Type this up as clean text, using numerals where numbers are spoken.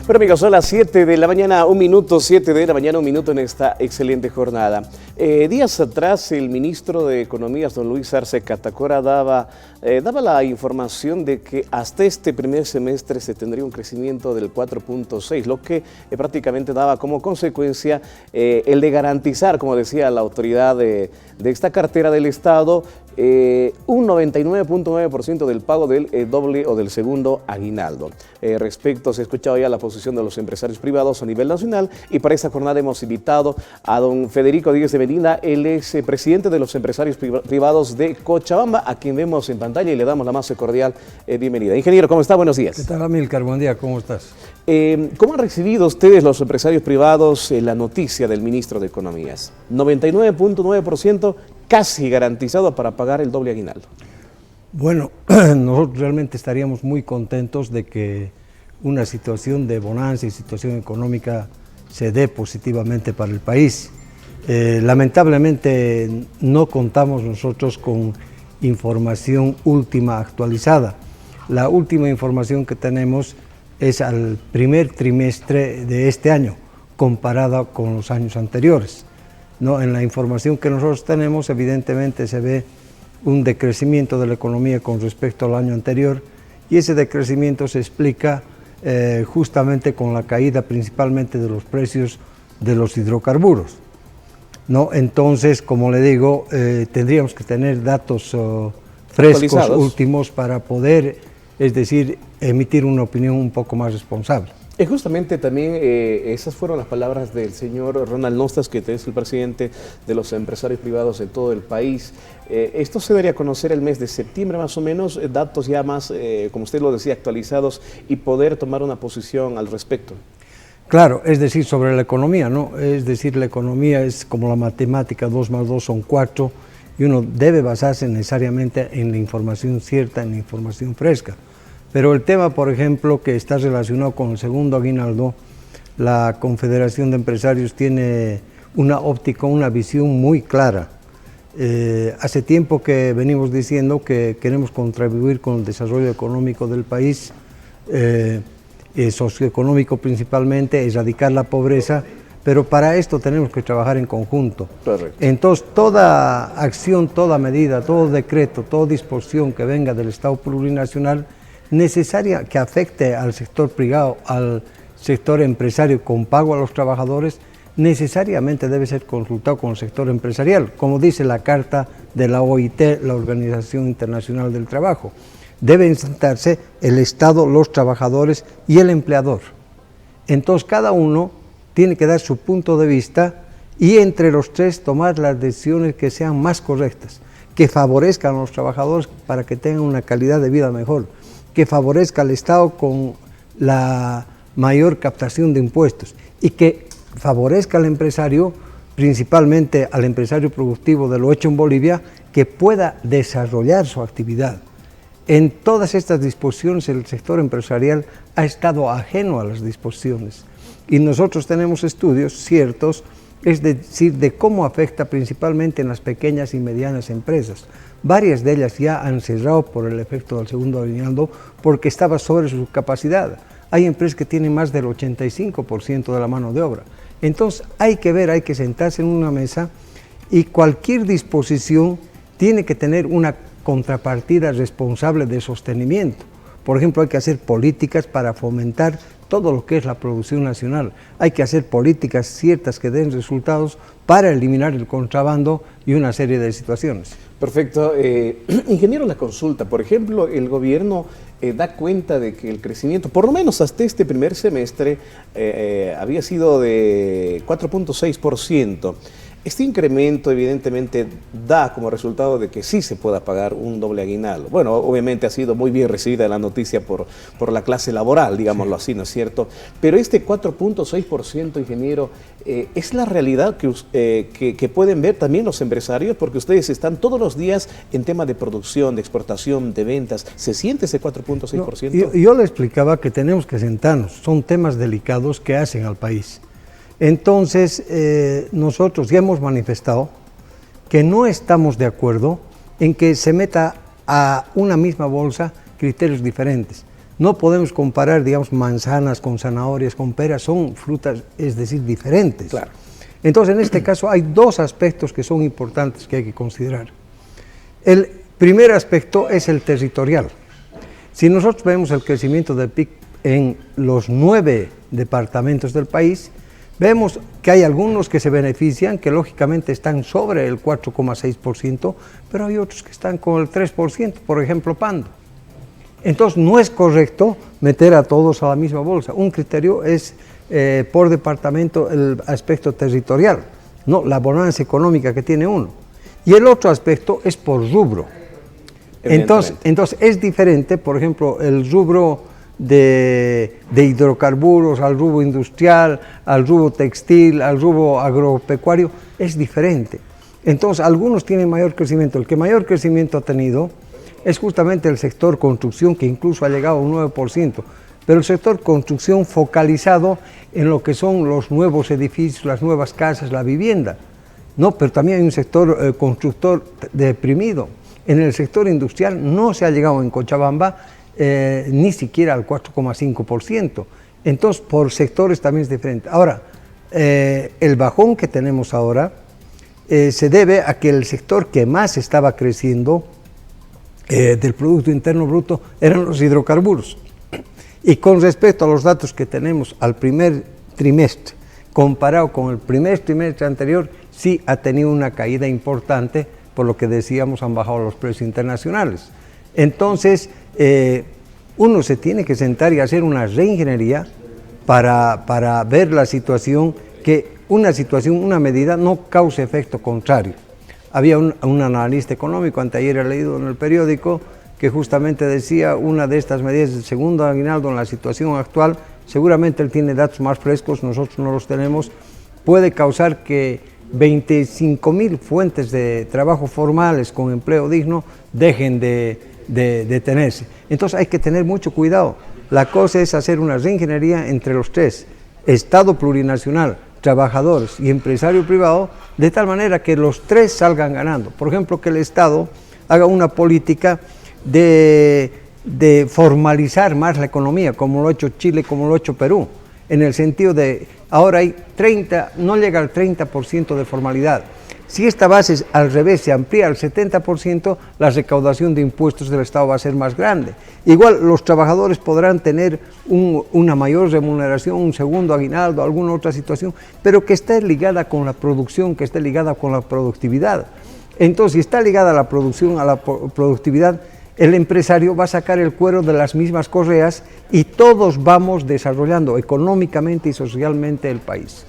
Bueno amigos, son las 7 de la mañana, 1 minuto, 7 de la mañana, 1 minuto en esta excelente jornada. Días atrás el ministro de Economía, don Luis Arce Catacora, daba la información de que hasta este primer semestre se tendría un crecimiento del 4.6, lo que prácticamente daba como consecuencia el de garantizar, como decía la autoridad de esta cartera del Estado, un 99.9% del pago del doble o del segundo aguinaldo. Respecto, se ha escuchado ya la posición de los empresarios privados a nivel nacional y para esta jornada hemos invitado a don Federico Díez de Medina, él es presidente de los empresarios privados de Cochabamba, a quien vemos en pantalla y le damos la más cordial bienvenida. Ingeniero, ¿cómo está? Buenos días. ¿Qué tal, Amílcar? Buen día, ¿cómo estás? ¿Cómo han recibido ustedes, los empresarios privados, la noticia del ministro de Economías? 99.9% casi garantizado para pagar el doble aguinaldo. Bueno, nosotros realmente estaríamos muy contentos de que una situación de bonanza y situación económica se dé positivamente para el país. Lamentablemente no contamos nosotros con información última actualizada. La última información que tenemos es al primer trimestre de este año, comparada con los años anteriores. ¿No? En la información que nosotros tenemos, evidentemente se ve un decrecimiento de la economía con respecto al año anterior y ese decrecimiento se explica justamente con la caída principalmente de los precios de los hidrocarburos, ¿no? Entonces, como le digo, tendríamos que tener datos frescos, últimos, para poder, es decir, emitir una opinión un poco más responsable. Y justamente también esas fueron las palabras del señor Ronald Nostas, que es el presidente de los empresarios privados de todo el país. Esto se daría a conocer el mes de septiembre más o menos, datos ya más, como usted lo decía, actualizados y poder tomar una posición al respecto. Claro, es decir, sobre la economía, ¿no? Es decir, la economía es como la matemática, 2 más 2 son 4 y uno debe basarse necesariamente en la información cierta, en la información fresca. Pero el tema, por ejemplo, que está relacionado con el segundo aguinaldo, la Confederación de Empresarios tiene una óptica, una visión muy clara. Hace tiempo que venimos diciendo que queremos contribuir con el desarrollo económico del país, socioeconómico principalmente, erradicar la pobreza, pero para esto tenemos que trabajar en conjunto. Correcto. Entonces, toda acción, toda medida, todo decreto, toda disposición que venga del Estado plurinacional necesaria que afecte al sector privado, al sector empresario con pago a los trabajadores, necesariamente debe ser consultado con el sector empresarial, como dice la carta de la OIT, la Organización Internacional del Trabajo. Deben sentarse el Estado, los trabajadores y el empleador. Entonces cada uno tiene que dar su punto de vista y entre los tres tomar las decisiones que sean más correctas, que favorezcan a los trabajadores para que tengan una calidad de vida mejor, que favorezca al Estado con la mayor captación de impuestos y que favorezca al empresario, principalmente al empresario productivo de lo hecho en Bolivia, que pueda desarrollar su actividad. En todas estas disposiciones el sector empresarial ha estado ajeno a las disposiciones y nosotros tenemos estudios ciertos, es decir, de cómo afecta principalmente en las pequeñas y medianas empresas. Varias de ellas ya han cerrado por el efecto del segundo aguinaldo porque estaba sobre su capacidad. Hay empresas que tienen más del 85% de la mano de obra. Entonces hay que ver, hay que sentarse en una mesa y cualquier disposición tiene que tener una contrapartida responsable de sostenimiento. Por ejemplo, hay que hacer políticas para fomentar todo lo que es la producción nacional. Hay que hacer políticas ciertas que den resultados para eliminar el contrabando y una serie de situaciones. Perfecto. Ingeniero, la consulta, por ejemplo, el gobierno da cuenta de que el crecimiento, por lo menos hasta este primer semestre, había sido de 4.6%. Este incremento evidentemente da como resultado de que sí se pueda pagar un doble aguinaldo. Bueno, obviamente ha sido muy bien recibida la noticia por la clase laboral, digámoslo así, ¿no es cierto? Pero este 4.6%, ingeniero, ¿es la realidad que pueden ver también los empresarios? Porque ustedes están todos los días en tema de producción, de exportación, de ventas. ¿Se siente ese 4.6%? No, yo le explicaba que tenemos que sentarnos. Son temas delicados que hacen al país. Entonces, nosotros ya hemos manifestado que no estamos de acuerdo en que se meta a una misma bolsa criterios diferentes. No podemos comparar, digamos, manzanas con zanahorias, con peras, son frutas, es decir, diferentes. Claro. Entonces, en este caso hay dos aspectos que son importantes que hay que considerar. El primer aspecto es el territorial. Si nosotros vemos el crecimiento del PIB en los 9 departamentos del país, vemos que hay algunos que se benefician, que lógicamente están sobre el 4,6%, pero hay otros que están con el 3%, por ejemplo, Pando. Entonces, no es correcto meter a todos a la misma bolsa. Un criterio es por departamento el aspecto territorial, no la bonanza económica que tiene uno. Y el otro aspecto es por rubro. Entonces es diferente, por ejemplo, el rubro de hidrocarburos, al rubro industrial, al rubro textil, al rubro agropecuario, es diferente. Entonces, algunos tienen mayor crecimiento. El que mayor crecimiento ha tenido es justamente el sector construcción, que incluso ha llegado a un 9%, pero el sector construcción focalizado en lo que son los nuevos edificios, las nuevas casas, la vivienda. No, pero también hay un sector constructor deprimido. En el sector industrial no se ha llegado en Cochabamba ni siquiera al 4,5%. Entonces, por sectores también es diferente. Ahora, el bajón que tenemos ahora se debe a que el sector que más estaba creciendo del Producto Interno Bruto eran los hidrocarburos. Y con respecto a los datos que tenemos al primer trimestre, comparado con el primer trimestre anterior, sí ha tenido una caída importante, por lo que decíamos, han bajado los precios internacionales. Entonces, uno se tiene que sentar y hacer una reingeniería para ver la situación, que una medida no cause efecto contrario. Había un analista económico, anteayer he leído en el periódico, que justamente decía una de estas medidas del segundo aguinaldo en la situación actual, seguramente él tiene datos más frescos, nosotros no los tenemos, puede causar que 25.000 fuentes de trabajo formales con empleo digno dejen de tenerse. Entonces hay que tener mucho cuidado. La cosa es hacer una reingeniería entre los tres, Estado plurinacional, trabajadores y empresario privado, de tal manera que los tres salgan ganando. Por ejemplo, que el Estado haga una política de formalizar más la economía, como lo ha hecho Chile, como lo ha hecho Perú, en el sentido de, ahora hay no llega al 30% de formalidad. Si esta base al revés se amplía al 70%, la recaudación de impuestos del Estado va a ser más grande. Igual los trabajadores podrán tener una mayor remuneración, un segundo aguinaldo, alguna otra situación, pero que esté ligada con la producción, que esté ligada con la productividad. Entonces, si está ligada a la producción, a la productividad, el empresario va a sacar el cuero de las mismas correas y todos vamos desarrollando económicamente y socialmente el país.